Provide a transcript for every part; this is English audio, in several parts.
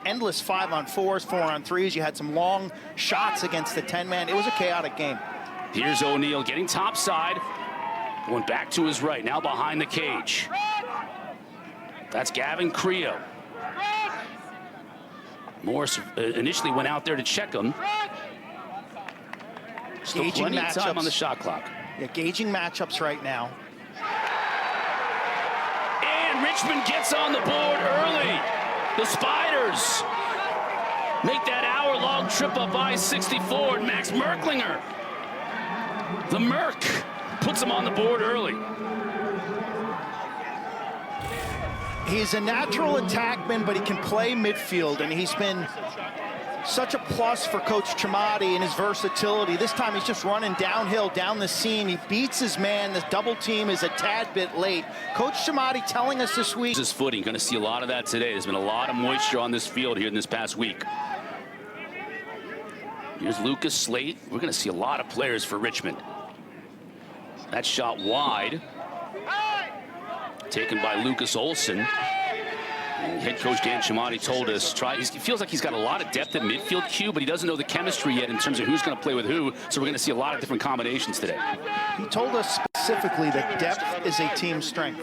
endless 5-on-4s, 4-on-3s. You had some long shots against the 10-man. It was a chaotic game. Here's O'Neal getting topside. Going back to his right, now behind the cage. That's Gavin Creo. Morris initially went out there to check him. Still Gauging plenty of time matchups. on the shot clock. Yeah, gauging matchups right now. And Richmond gets on the board early. The Spiders make that hour-long trip up I-64, and Max Merklinger, the Merc, puts him on the board early. He's a natural attackman, but he can play midfield, and he's been such a plus for Coach Chamati and his versatility. This time he's just running downhill, down the seam. He beats his man. The double team is a tad bit late. Coach Chamati telling us this week. His footing, going to see a lot of that today. There's been a lot of moisture on this field here in this past week. Here's Lucas Slate. We're going to see a lot of players for Richmond. That shot wide. Taken by Lucas Olson. And head coach Dan Chamati told us, he feels like he's got a lot of depth at midfield, Q, but he doesn't know the chemistry yet in terms of who's going to play with who, so we're going to see a lot of different combinations today. He told us specifically that depth is a team strength.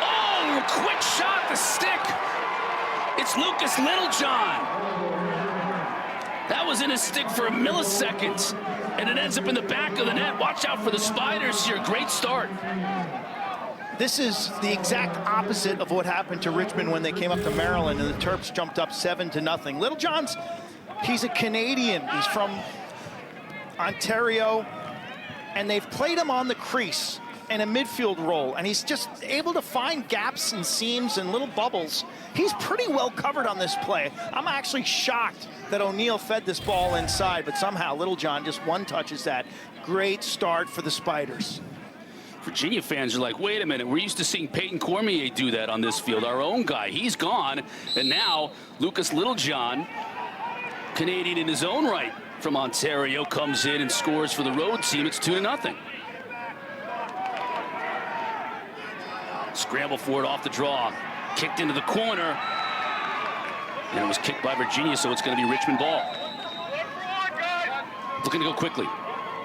Oh, quick shot, the stick. It's Lucas Littlejohn. That was in his stick for a millisecond, and it ends up in the back of the net. Watch out for the Spiders here. Great start. This is the exact opposite of what happened to Richmond when they came up to Maryland and the Terps jumped up 7-0. Littlejohn's, he's a Canadian. He's from Ontario, and they've played him on the crease in a midfield role, and he's just able to find gaps and seams and little bubbles. He's pretty well covered on this play. I'm actually shocked that O'Neal fed this ball inside, but somehow Littlejohn just one-touches that. Great start for the Spiders. Virginia fans are like, wait a minute, we're used to seeing Peyton Cormier do that on this field. Our own guy, he's gone. And now Lucas Littlejohn, Canadian in his own right from Ontario, comes in and scores for the road team. It's 2-0. Scramble for it off the draw. Kicked into the corner. And it was kicked by Virginia, so it's going to be Richmond ball. Looking to go quickly.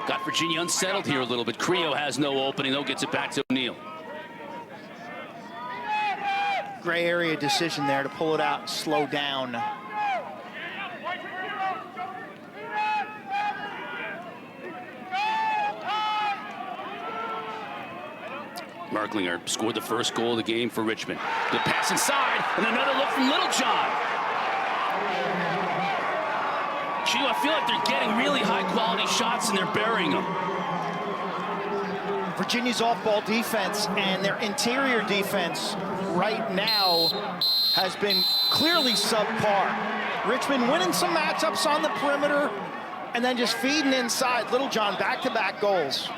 Got Virginia unsettled here a little bit. Creo has no opening, though, gets it back to O'Neal. Gray area decision there to pull it out and slow down. Merklinger scored the first goal of the game for Richmond. Good pass inside, and another look from Littlejohn. I feel like they're getting really high-quality shots, and they're burying them. Virginia's off-ball defense and their interior defense right now has been clearly subpar. Richmond winning some matchups on the perimeter and then just feeding inside. Littlejohn back-to-back goals.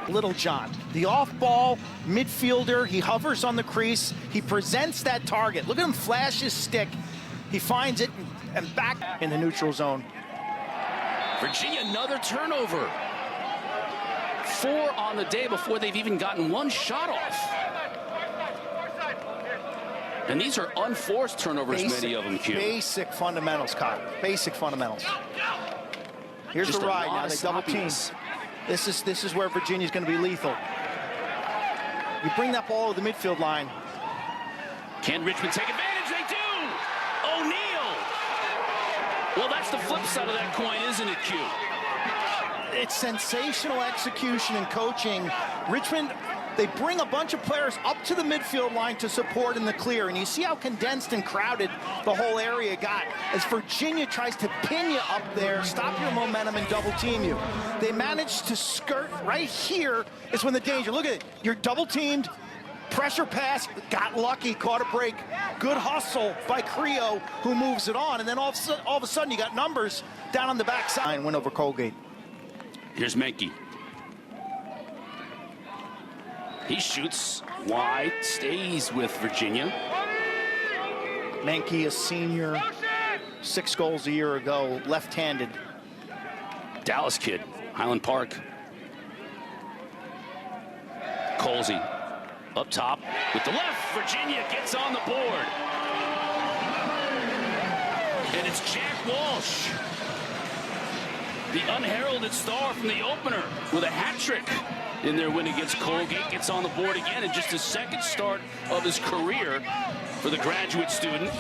Littlejohn, the off-ball midfielder, he hovers on the crease, he presents that target. Look at him flash his stick. He finds it and back in the neutral zone. Virginia, another turnover. 4 on the day before they've even gotten one shot off. And these are unforced turnovers, many of them, Q. Basic fundamentals, Kyle. Basic fundamentals. Here's Just the ride now. They double team. This is where Virginia's going to be lethal. You bring that ball to the midfield line. Can Richmond take advantage? They do! O'Neal! Well, that's the flip side of that coin, isn't it, Q? It's sensational execution and coaching. Richmond, they bring a bunch of players up to the midfield line to support in the clear, and you see how condensed and crowded the whole area got as Virginia tries to pin you up there, stop your momentum, and double team you. They managed to skirt right here is when the danger. Look at it. You're double teamed. Pressure pass, got lucky, caught a break. Good hustle by Creo, who moves it on, and then all of a sudden you got numbers down on the backside. Win over Colgate. Here's Menke. He shoots wide, stays with Virginia. Menke, a senior, 6 goals a year ago, left-handed. Dallas kid, Highland Park. Colsey. Up top with the left, Virginia gets on the board. And it's Jack Walsh, the unheralded star from the opener, with a hat trick in their win against Colgate. Gets on the board again in just his second start of his career for the graduate student.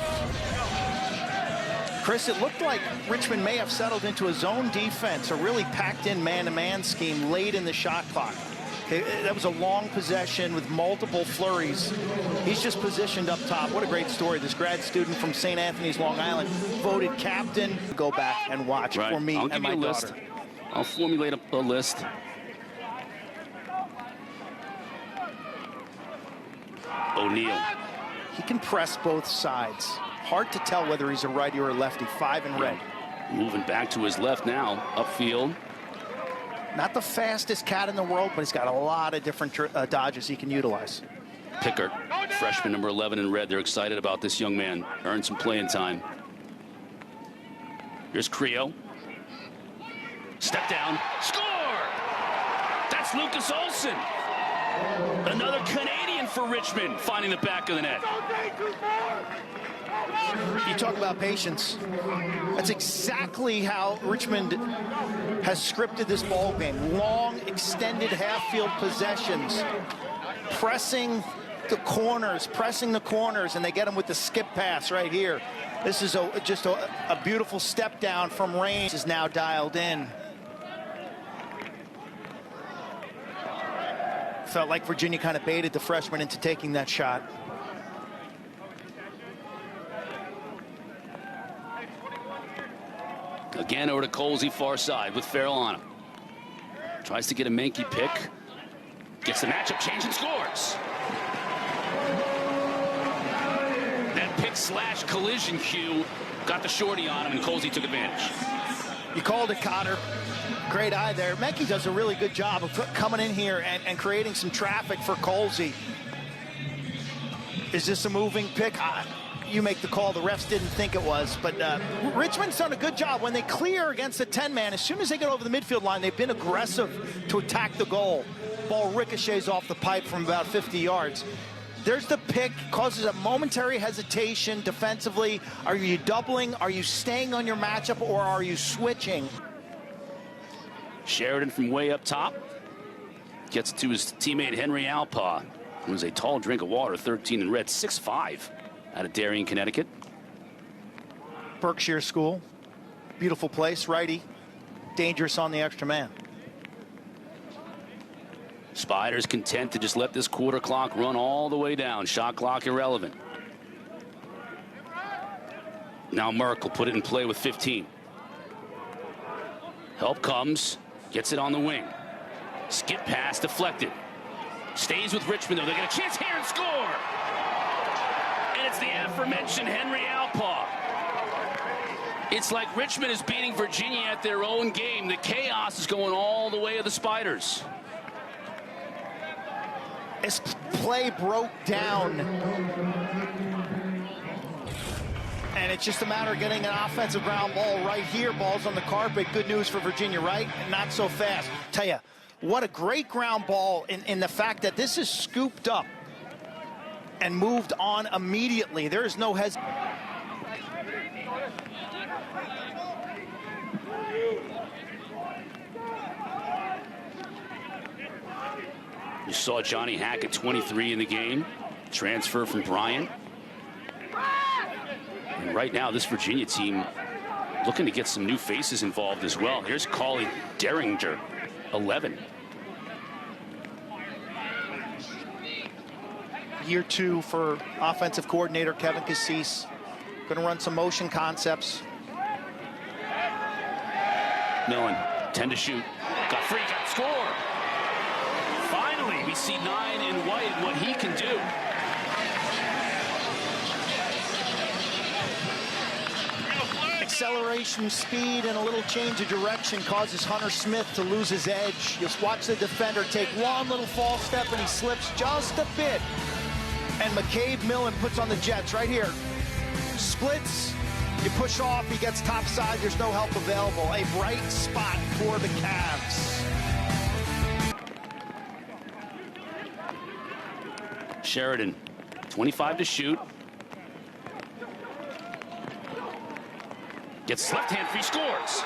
Chris, it looked like Richmond may have settled into a zone defense, a really packed-in man-to-man scheme late in the shot clock. That was a long possession with multiple flurries. He's just positioned up top. What a great story. This grad student from St. Anthony's, Long Island, voted captain. Go back and watch for me and my daughter. I'll formulate a list. O'Neal. He can press both sides. Hard to tell whether he's a righty or a lefty. 5 in red. Moving back to his left now, upfield. Not the fastest cat in the world, but he's got a lot of different dodges he can utilize. Pickard, freshman number 11 in red. They're excited about this young man. Earned some playing time. Here's Creo. Step down. Score! That's Lucas Olson. Another Canadian for Richmond, finding the back of the net. You talk about patience. That's exactly how Richmond has scripted this ball game. Long, extended half-field possessions, pressing the corners, and they get them with the skip pass right here. This is just a beautiful step down from range. Is now dialed in. Felt like Virginia kind of baited the freshman into taking that shot. Again over to Colsey, far side with Farrell on him. Tries to get a Menke pick. Gets the matchup change and scores. That pick / collision cue got the shorty on him, and Colsey took advantage. You called it, Cotter. Great eye there. Menke does a really good job of coming in here and creating some traffic for Colsey. Is this a moving pick? You make the call. The refs didn't think it was, but Richmond's done a good job. When they clear against a 10-man, as soon as they get over the midfield line, they've been aggressive to attack the goal. Ball ricochets off the pipe from about 50 yards. There's the pick, causes a momentary hesitation defensively. Are you doubling? Are you staying on your matchup, or are you switching? Sheridan from way up top gets to his teammate Henry Alpa, who is a tall drink of water, 13 in red, 6'5", out of Darien, Connecticut. Berkshire School, beautiful place, righty, dangerous on the extra man. Spiders content to just let this quarter clock run all the way down. Shot clock irrelevant. Now Merkel put it in play with 15. Help comes. Gets it on the wing. Skip pass deflected. Stays with Richmond, though. They get a chance here and score. And it's the aforementioned Henry Alpa. It's like Richmond is beating Virginia at their own game. The chaos is going all the way of the Spiders. This play broke down. And it's just a matter of getting an offensive ground ball right here. Ball's on the carpet. Good news for Virginia, right? Not so fast. Tell you, what a great ground ball in the fact that this is scooped up and moved on immediately. There is no hesitation. You saw Johnny Hackett, 23 in the game. Transfer from Bryant. And right now, this Virginia team looking to get some new faces involved as well. Here's Cauley Derringer, 11. Year 2 for offensive coordinator Kevin Cassis. Going to run some motion concepts. Millen, 10 to shoot. Got free, got score. Finally, we see 9 in white, what he can do. Acceleration, speed, and a little change of direction causes Hunter Smith to lose his edge. Just watch the defender take one little false step and he slips just a bit. And McCabe Millen puts on the Jets right here. Splits, you push off, he gets top side, there's no help available. A bright spot for the Cavs. Sheridan, 25 to shoot. Gets left hand free, scores.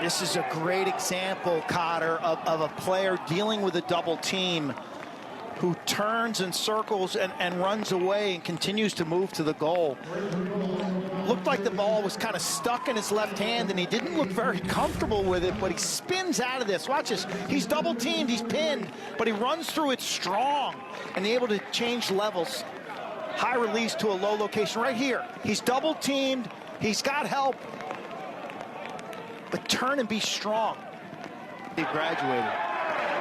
This is a great example, Cotter, of a player dealing with a double team who turns and circles and runs away and continues to move to the goal. Looked like the ball was kind of stuck in his left hand, and he didn't look very comfortable with it, but he spins out of this. Watch this. He's double teamed, he's pinned, but he runs through it strong and able to change levels. High release to a low location right here. He's double teamed, he's got help, but turn and be strong. He graduated.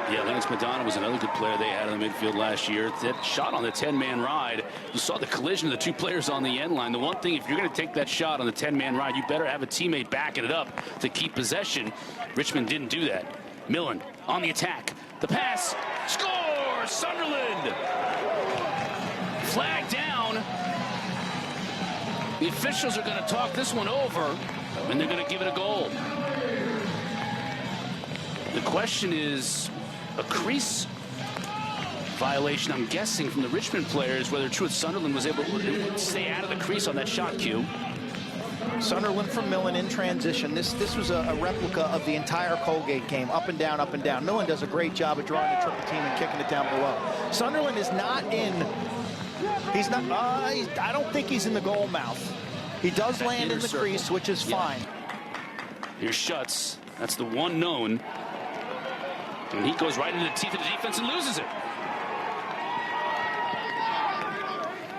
Yeah, Lance Madonna was another good player they had in the midfield last year. That shot on the 10-man ride, you saw the collision of the two players on the end line. The one thing, if you're going to take that shot on the 10-man ride, you better have a teammate backing it up to keep possession. Richmond didn't do that. Millen on the attack. The pass. Score! Sunderland! Flag down. The officials are going to talk this one over, and they're going to give it a goal. The question is, a crease violation, I'm guessing, from the Richmond players, whether Truett Sunderland was able to stay out of the crease on that shot cue. Sunderland from Millen in transition. This was a replica of the entire Colgate game, up and down, up and down. Millen does a great job of drawing the triple team and kicking it down below. Sunderland is not in, he's not, I don't think he's in the goal mouth. He does land in the crease, which is fine. Here's Schutz. That's the one known. And he goes right into the teeth of the defense and loses it.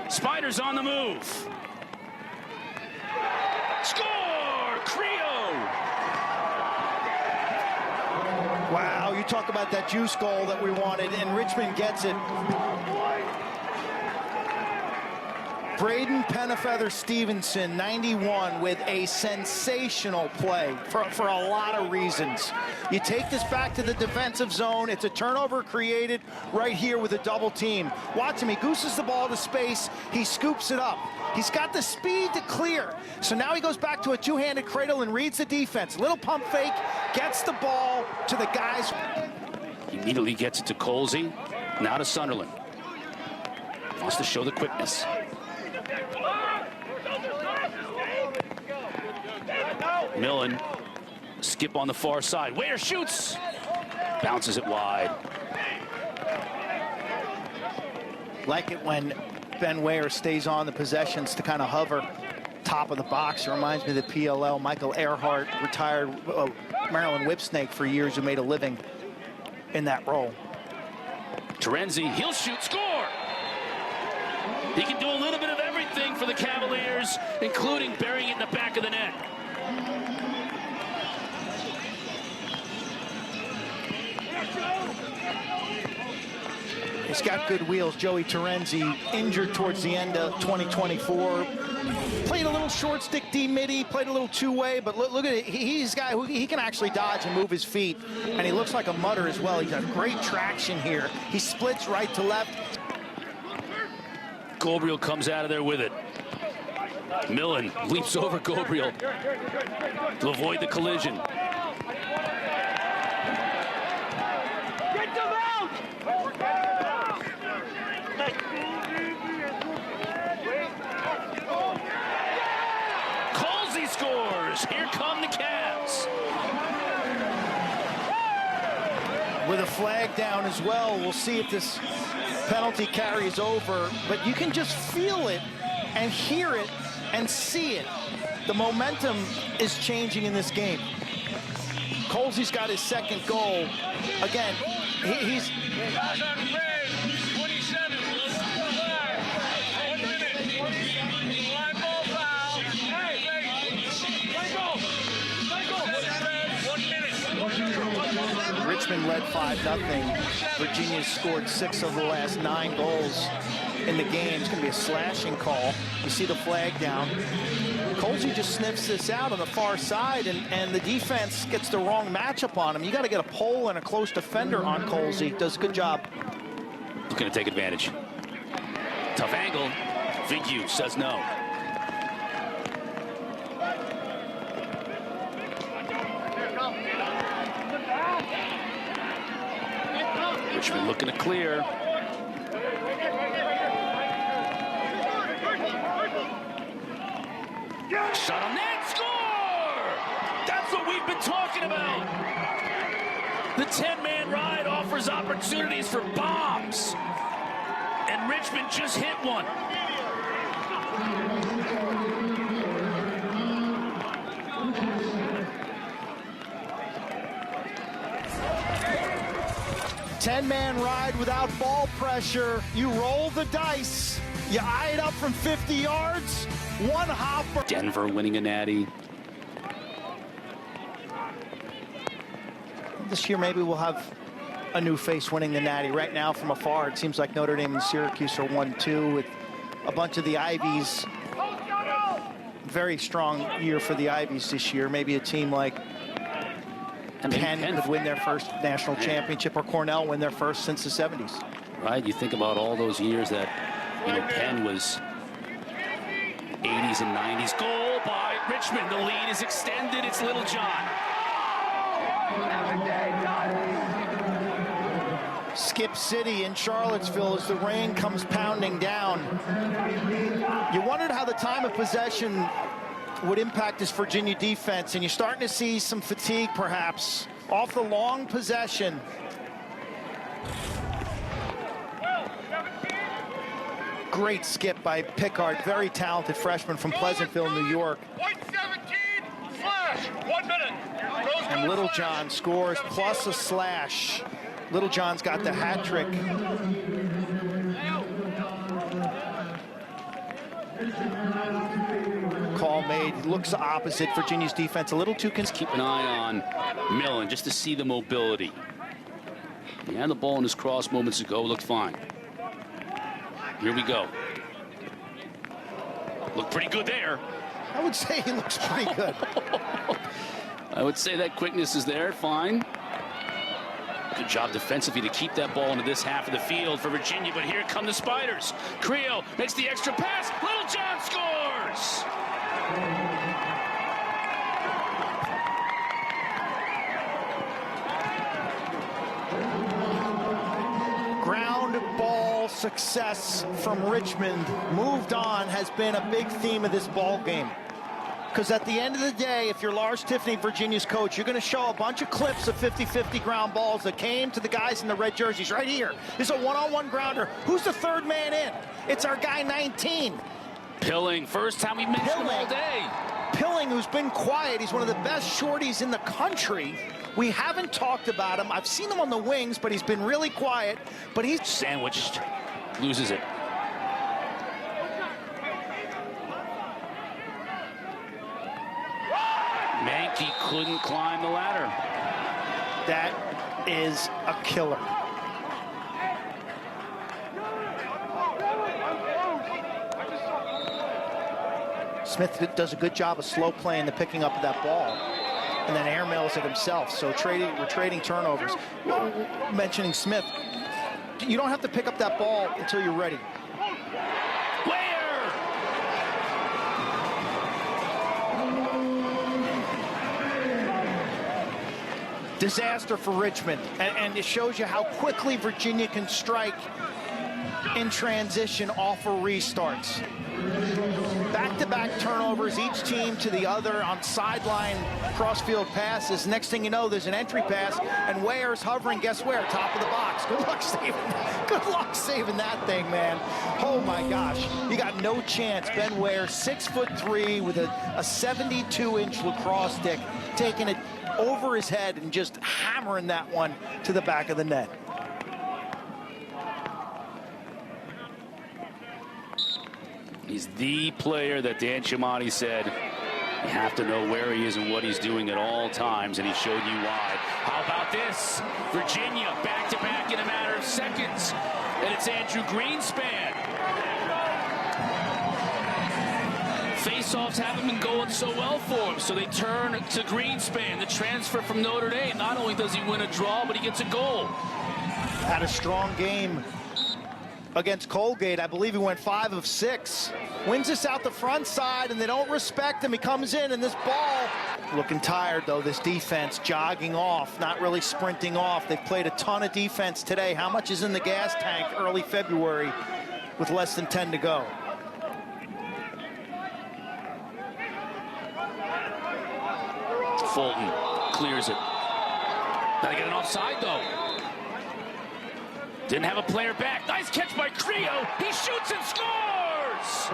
Spiders on the move. Score! Creo! Wow, you talk about that juice goal that we wanted, and Richmond gets it. Braden Penafeather Stevenson, 91, with a sensational play for a lot of reasons. You take this back to the defensive zone. It's a turnover created right here with a double team. Watch him. He gooses the ball to space. He scoops it up. He's got the speed to clear. So now he goes back to a two-handed cradle and reads the defense. Little pump fake, gets the ball to the guys. He immediately gets it to Colsey. Now to Sunderland. Wants to show the quickness. Millen, skip on the far side. Waiter shoots. Bounces it wide. Like it when Ben Ware stays on the possessions to kind of hover top of the box. It reminds me of the PLL. Michael Earhart, retired Maryland Whipsnake for years, who made a living in that role. Terenzi, he'll shoot, score! He can do a little bit of everything for the Cavaliers, including burying it in the back of the net. He's got good wheels. Joey Terenzi, injured towards the end of 2024. Played a little short stick D-midi, played a little two-way, but look at it. He's a guy who he can actually dodge and move his feet, and he looks like a mutter as well. He's got great traction here. He splits right to left. Gabriel comes out of there with it. Millen leaps over Gabriel to avoid the collision. Colsey scores. Here come the Cavs. With a flag down as well. We'll see if this penalty carries over, but you can just feel it and hear it and see it. The momentum is changing in this game. Colsey's got his second goal. Again, he's... Richmond led 5-0. Virginia's scored 6 of the last 9 goals in the game. It's going to be a slashing call. You see the flag down. Colsey just sniffs this out on the far side, and the defense gets the wrong matchup on him. You got to get a pole and a close defender on Colsey. Does a good job. Looking to take advantage. Tough angle. Vignew says no. Richmond looking to clear. Shot on net, score! That's what we've been talking about. The 10-man ride offers opportunities for bombs. And Richmond just hit one. Ten-man ride without ball pressure. You roll the dice. You eye it up from 50 yards. One hopper. Denver winning a natty. This year maybe we'll have a new face winning the natty. Right now from afar it seems like Notre Dame and Syracuse are 1-2 with a bunch of the Ivies. Very strong year for the Ivies this year. Maybe a team like Penn could win their first national championship, or Cornell win their first since the 70s. Right, you think about all those years that, Penn was 80s and 90s. Goal by Richmond. The lead is extended. It's Little John. Skip City in Charlottesville as the rain comes pounding down. You wondered how the time of possession would impact this Virginia defense, and you're starting to see some fatigue perhaps off the long possession. Great skip by Pickard, very talented freshman from Pleasantville, New York. Point 17, slash, 1 minute. And Little John scores plus a slash. Little John's got the hat trick. Call made, looks opposite Virginia's defense, a little too Keep an eye on Millen just to see the mobility. He had the ball in his cross moments ago, looked fine. Here we go. Looked pretty good there. I would say he looks pretty good. I would say that quickness is there, fine. Good job defensively to keep that ball into this half of the field for Virginia, but here come the Spiders. Creel makes the extra pass. Little John scores! Ground ball success from Richmond. Moved on has been a big theme of this ball game. Because at the end of the day, if you're Lars Tiffany, Virginia's coach, you're going to show a bunch of clips of 50-50 ground balls that came to the guys in the red jerseys right here. This is a one-on-one grounder. Who's the third man in? It's our guy 19. Pilling, first time we mentioned him all day. Pilling, who's been quiet. He's one of the best shorties in the country. We haven't talked about him. I've seen him on the wings, but he's been really quiet. But he's sandwiched, loses it. Mankey couldn't climb the ladder. That is a killer. Smith does a good job of slow playing the picking up of that ball, and then airmails it himself. So we're trading turnovers. Mentioning Smith, you don't have to pick up that ball until you're ready. Disaster for Richmond, and it shows you how quickly Virginia can strike in transition off of restarts. Back-to-back turnovers, each team to the other on sideline cross-field passes. Next thing you know, there's an entry pass, and Ware's hovering, guess where? Top of the box. Good luck saving that thing, man. Oh my gosh, you got no chance. Ben Ware, 6'3", with a 72-inch lacrosse stick, taking it over his head and just hammering that one to the back of the net. He's the player that Dan Chiamati said you have to know where he is and what he's doing at all times, and he showed you why. How about this? Virginia back-to-back in a matter of seconds, and it's Andrew Greenspan. Faceoffs haven't been going so well for him, so they turn to Greenspan, the transfer from Notre Dame. Not only does he win a draw, but he gets a goal. Had a strong game against Colgate. I believe he went 5 of 6. Wins this out the front side, and they don't respect him. He comes in, and this ball looking tired, though. This defense jogging off, not really sprinting off. They've played a ton of defense today. How much is in the gas tank early February with less than 10 to go? Fulton clears it. Gotta get an offside, though. Didn't have a player back. Nice catch by Creo. He shoots and scores!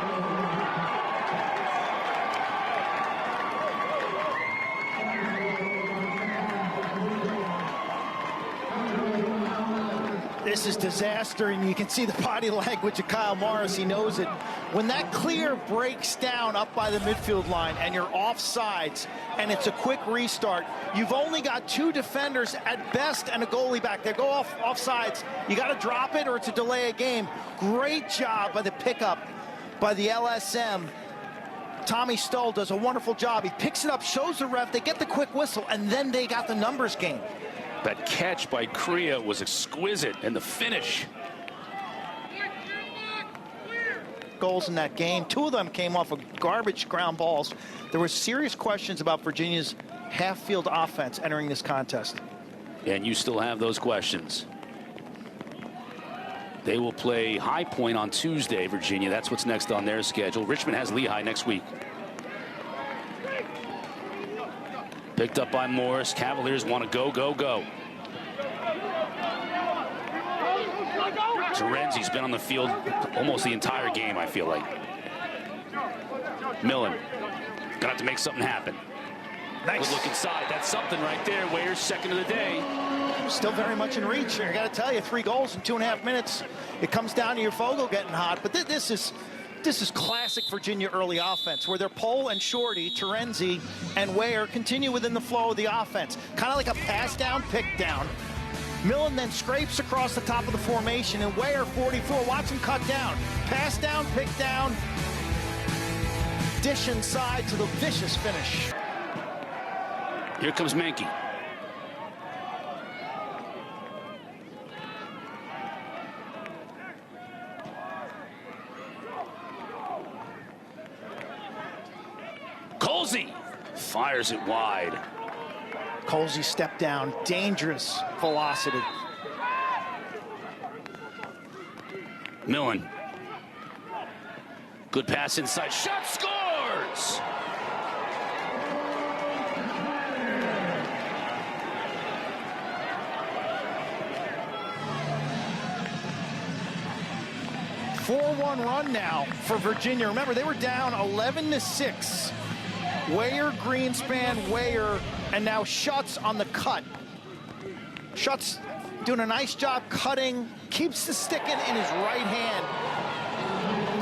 This is disaster, and you can see the body language of Kyle Morris. He knows it. When that clear breaks down up by the midfield line and you're offsides and it's a quick restart, you've only got 2 defenders at best and a goalie back. They go offsides. You got to drop it or it's a delay of game. Great job by the pickup by the LSM. Tommy Stoll does a wonderful job. He picks it up, shows the ref, they get the quick whistle, and then they got the numbers game. That catch by Crea was exquisite, and the finish. Goals in that game. 2 of them came off of garbage ground balls. There were serious questions about Virginia's half-field offense entering this contest. And you still have those questions. They will play High Point on Tuesday, Virginia. That's what's next on their schedule. Richmond has Lehigh next week. Picked up by Morris. Cavaliers want to go, go, go. Terenzi's been on the field almost the entire game, I feel like. Millen gonna have to make something happen. Nice. Good look inside. That's something right there. Ware's second of the day. Still very much in reach. I got to tell you, 3 goals in 2.5 minutes. It comes down to your Fogle getting hot. But this is classic Virginia early offense, where their Pole and Shorty, Terenzi, and Ware continue within the flow of the offense. Kind of like a pass down, pick down. Millen then scrapes across the top of the formation, and Ware, 44, watch him cut down. Pass down, pick down. Dish inside to the vicious finish. Here comes Menke. Colsey fires it wide. Colsey step down, dangerous velocity. Millen. Good pass inside. Shot, scores! Four-one run now for Virginia. Remember, they were down 11-6. Ware, Greenspan, Ware, and now Schutz on the cut. Schutz doing a nice job cutting, keeps the stick in his right hand.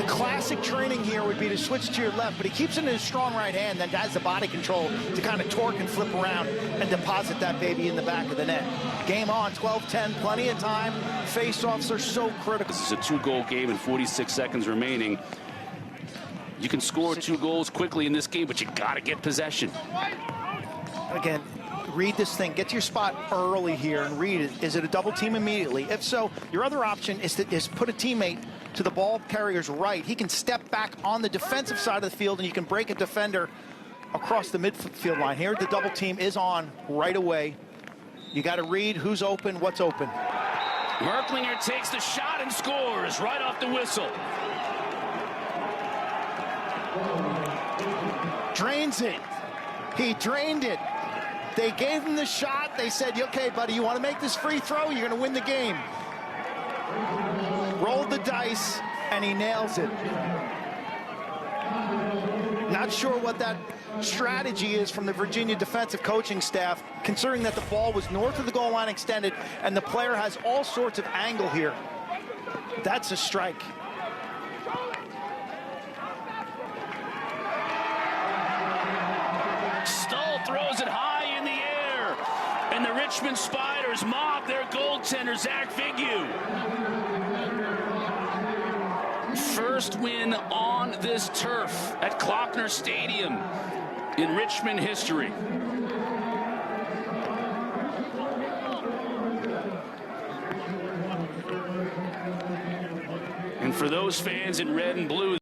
The classic training here would be to switch to your left, but he keeps it in his strong right hand, then has the body control to kind of torque and flip around and deposit that baby in the back of the net. Game on, 12-10, plenty of time. Face-offs are so critical. This is a 2-goal game and 46 seconds remaining. You can score 2 goals quickly in this game, but you got to get possession. Again, read this thing. Get to your spot early here and read it. Is it a double team immediately? If so, your other option is put a teammate to the ball carrier's right. He can step back on the defensive side of the field, and you can break a defender across the midfield line. Here, the double team is on right away. You got to read who's open, what's open. Merklinger takes the shot and scores right off the whistle. Drains it. He drained it. They gave him the shot. They said, okay, buddy, you want to make this free throw? You're going to win the game. Rolled the dice, and he nails it. Not sure what that strategy is from the Virginia defensive coaching staff, considering that the ball was north of the goal line extended, and the player has all sorts of angle here. That's a strike. Throws it high in the air, and the Richmond Spiders mob their goaltender, Zach Vigue. First win on this turf at Klockner Stadium in Richmond history. And for those fans in red and blue,